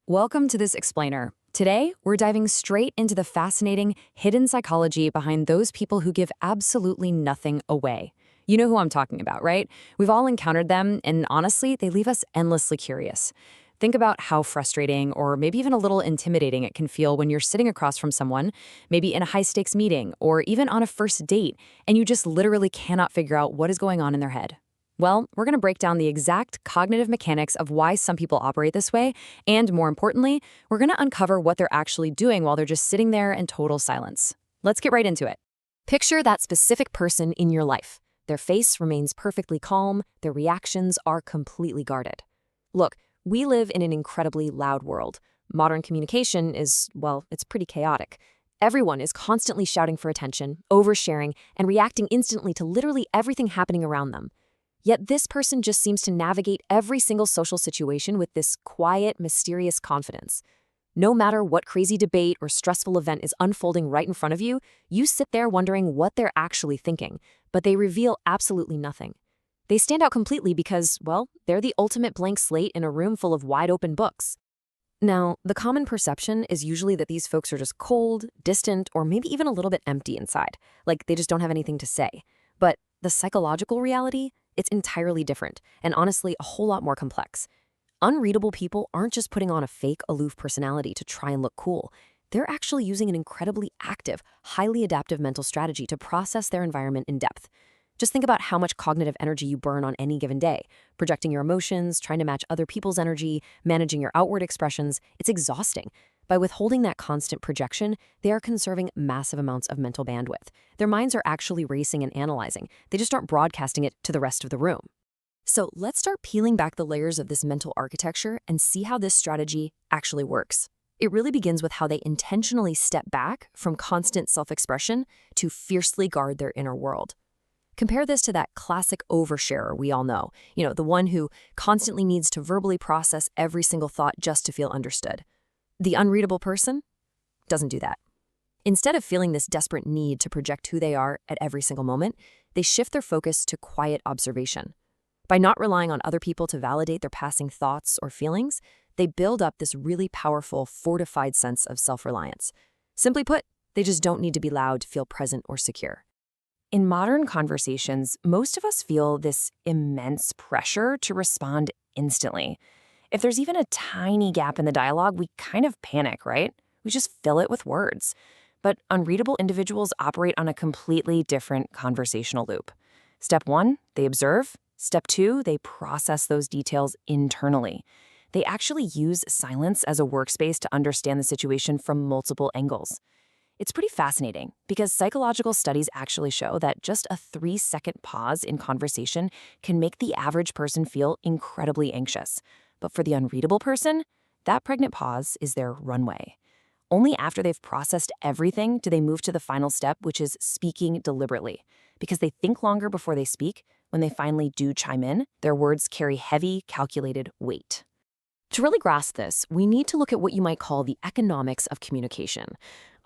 Welcome to this explainer. Today, we're diving straight into the fascinating hidden psychology behind those people who give absolutely nothing away. You know who I'm talking about, right? We've all encountered them, and honestly, they leave us endlessly curious. Think about how frustrating or maybe even a little intimidating it can feel when you're sitting across from someone, maybe in a high-stakes meeting or even on a first date, and you just literally cannot figure out what is going on in their head. Well, we're going to break down the exact cognitive mechanics of why some people operate this way, and more importantly, we're going to uncover what they're actually doing while they're just sitting there in total silence. Let's get right into it. Picture that specific person in your life. Their face remains perfectly calm, their reactions are completely guarded. Look, we live in an incredibly loud world. Modern communication is, well, it's pretty chaotic. Everyone is constantly shouting for attention, oversharing, and reacting instantly to literally everything happening around them. Yet this person just seems to navigate every single social situation with this quiet, mysterious confidence. No matter what crazy debate or stressful event is unfolding right in front of you, you sit there wondering what they're actually thinking, but they reveal absolutely nothing. They stand out completely because, well, they're the ultimate blank slate in a room full of wide-open books. Now, the common perception is usually that these folks are just cold, distant, or maybe even a little bit empty inside, like they just don't have anything to say. But the psychological reality? It's entirely different, and honestly, a whole lot more complex. Unreadable people aren't just putting on a fake, aloof personality to try and look cool. They're actually using an incredibly active, highly adaptive mental strategy to process their environment in depth. Just think about how much cognitive energy you burn on any given day. Projecting your emotions, trying to match other people's energy, managing your outward expressions, it's exhausting. By withholding that constant projection, they are conserving massive amounts of mental bandwidth. Their minds are actually racing and analyzing. They just aren't broadcasting it to the rest of the room. So let's start peeling back the layers of this mental architecture and see how this strategy actually works. It really begins with how they intentionally step back from constant self-expression to fiercely guard their inner world. Compare this to that classic oversharer we all know, the one who constantly needs to verbally process every single thought just to feel understood. The unreadable person doesn't do that. Instead of feeling this desperate need to project who they are at every single moment, they shift their focus to quiet observation. By not relying on other people to validate their passing thoughts or feelings, they build up this really powerful, fortified sense of self-reliance. Simply put, they just don't need to be loud to feel present or secure. In modern conversations, most of us feel this immense pressure to respond instantly. If there's even a tiny gap in the dialogue, we kind of panic, right? We just fill it with words. But unreadable individuals operate on a completely different conversational loop. Step 1, they observe. Step 2, they process those details internally. They actually use silence as a workspace to understand the situation from multiple angles. It's pretty fascinating because psychological studies actually show that just a 3-second pause in conversation can make the average person feel incredibly anxious. But for the unreadable person, that pregnant pause is their runway. Only after they've processed everything do they move to the final step, which is speaking deliberately. Because they think longer before they speak, when they finally do chime in, their words carry heavy, calculated weight. To really grasp this, we need to look at what you might call the economics of communication.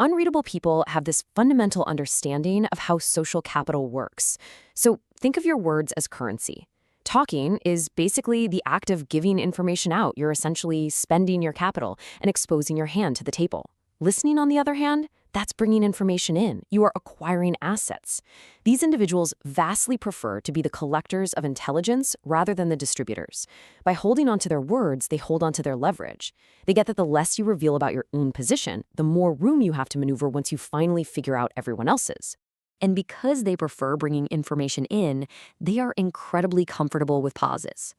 Unreadable people have this fundamental understanding of how social capital works. So think of your words as currency. Talking is basically the act of giving information out. You're essentially spending your capital and exposing your hand to the table. Listening, on the other hand, that's bringing information in. You are acquiring assets. These individuals vastly prefer to be the collectors of intelligence rather than the distributors. By holding onto their words, they hold onto their leverage. They get that the less you reveal about your own position, the more room you have to maneuver once you finally figure out everyone else's. And because they prefer bringing information in, they are incredibly comfortable with pauses.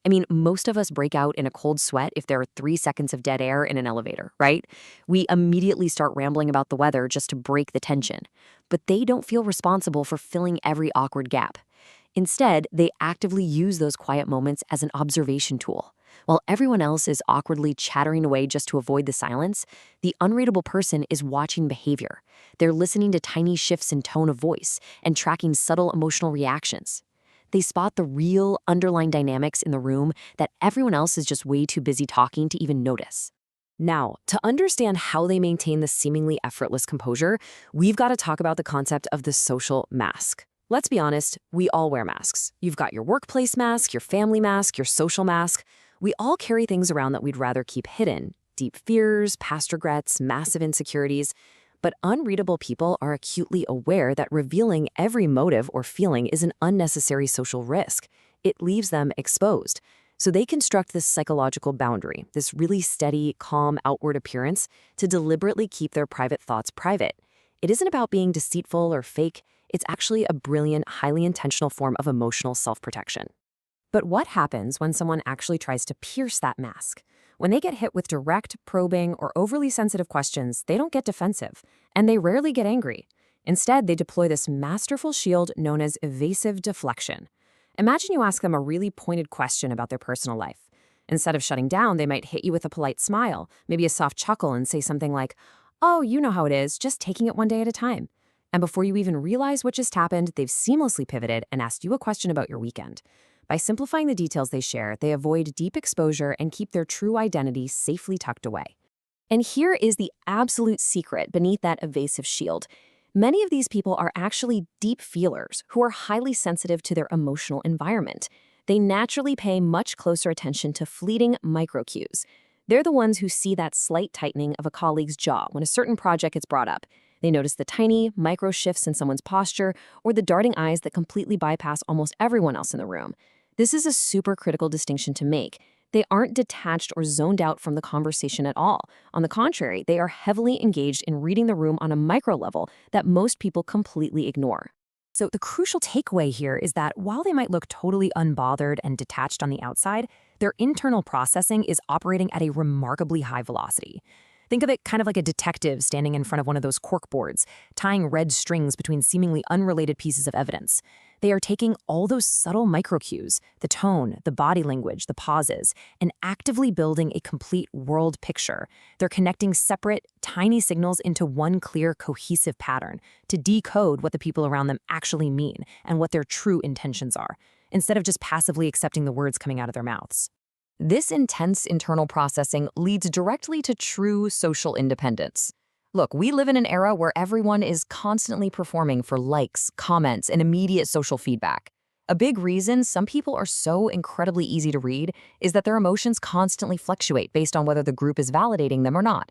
I mean, most of us break out in a cold sweat if there are 3 seconds of dead air in an elevator, right? We immediately start rambling about the weather just to break the tension. But they don't feel responsible for filling every awkward gap. Instead, they actively use those quiet moments as an observation tool. While everyone else is awkwardly chattering away just to avoid the silence, the unreadable person is watching behavior. They're listening to tiny shifts in tone of voice and tracking subtle emotional reactions. They spot the real underlying dynamics in the room that everyone else is just way too busy talking to even notice. Now, to understand how they maintain this seemingly effortless composure, we've got to talk about the concept of the social mask. Let's be honest, we all wear masks. You've got your workplace mask, your family mask, your social mask. We all carry things around that we'd rather keep hidden. deep fears, past regrets, massive insecurities. But unreadable people are acutely aware that revealing every motive or feeling is an unnecessary social risk. It leaves them exposed. So they construct this psychological boundary, this really steady, calm outward appearance to deliberately keep their private thoughts private. It isn't about being deceitful or fake. It's actually a brilliant, highly intentional form of emotional self-protection. But what happens when someone actually tries to pierce that mask? When they get hit with direct, probing, or overly sensitive questions, they don't get defensive, and they rarely get angry. Instead, they deploy this masterful shield known as evasive deflection. Imagine you ask them a really pointed question about their personal life. Instead of shutting down, they might hit you with a polite smile, maybe a soft chuckle, and say something like, "Oh, you know how it is, just taking it one day at a time." And before you even realize what just happened, they've seamlessly pivoted and asked you a question about your weekend. By simplifying the details they share, they avoid deep exposure and keep their true identity safely tucked away. And here is the absolute secret beneath that evasive shield. Many of these people are actually deep feelers who are highly sensitive to their emotional environment. They naturally pay much closer attention to fleeting microcues. They're the ones who see that slight tightening of a colleague's jaw when a certain project gets brought up. They notice the tiny, micro shifts in someone's posture or the darting eyes that completely bypass almost everyone else in the room. This is a super critical distinction to make. They aren't detached or zoned out from the conversation at all. On the contrary, they are heavily engaged in reading the room on a micro level that most people completely ignore. So the crucial takeaway here is that while they might look totally unbothered and detached on the outside, their internal processing is operating at a remarkably high velocity. Think of it kind of like a detective standing in front of one of those cork boards, tying red strings between seemingly unrelated pieces of evidence. They are taking all those subtle microcues, the tone, the body language, the pauses, and actively building a complete world picture. They're connecting separate, tiny signals into one clear, cohesive pattern to decode what the people around them actually mean and what their true intentions are, instead of just passively accepting the words coming out of their mouths. This intense internal processing leads directly to true social independence. Look, we live in an era where everyone is constantly performing for likes, comments, and immediate social feedback. A big reason some people are so incredibly easy to read is that their emotions constantly fluctuate based on whether the group is validating them or not.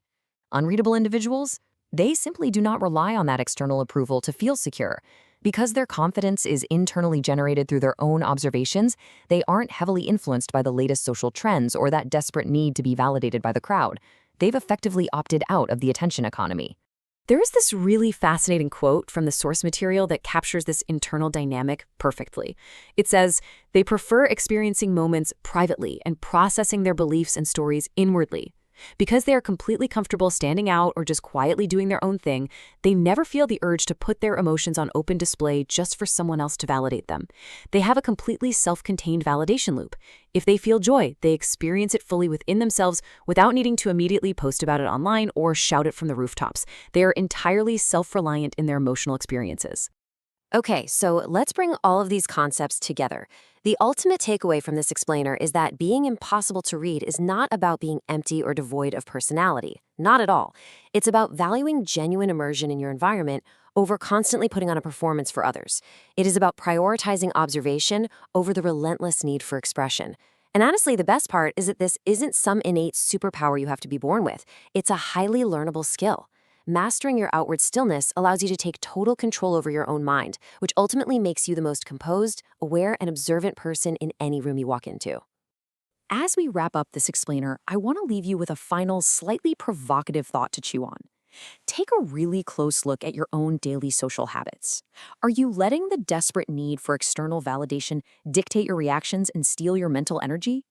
Unreadable individuals, they simply do not rely on that external approval to feel secure. Because their confidence is internally generated through their own observations, they aren't heavily influenced by the latest social trends or that desperate need to be validated by the crowd. They've effectively opted out of the attention economy. There is this really fascinating quote from the source material that captures this internal dynamic perfectly. It says, "They prefer experiencing moments privately and processing their beliefs and stories inwardly. Because they are completely comfortable standing out or just quietly doing their own thing, they never feel the urge to put their emotions on open display just for someone else to validate them. They have a completely self-contained validation loop. If they feel joy, they experience it fully within themselves without needing to immediately post about it online or shout it from the rooftops. They are entirely self-reliant in their emotional experiences." Okay, so let's bring all of these concepts together. The ultimate takeaway from this explainer is that being impossible to read is not about being empty or devoid of personality. Not at all. It's about valuing genuine immersion in your environment over constantly putting on a performance for others. It is about prioritizing observation over the relentless need for expression. And honestly, the best part is that this isn't some innate superpower you have to be born with. It's a highly learnable skill. Mastering your outward stillness allows you to take total control over your own mind, which ultimately makes you the most composed, aware, and observant person in any room you walk into. As we wrap up this explainer, I want to leave you with a final, slightly provocative thought to chew on. Take a really close look at your own daily social habits. Are you letting the desperate need for external validation dictate your reactions and steal your mental energy?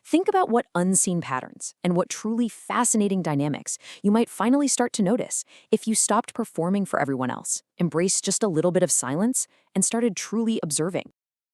Think about what unseen patterns and what truly fascinating dynamics you might finally start to notice if you stopped performing for everyone else, embraced just a little bit of silence, and started truly observing.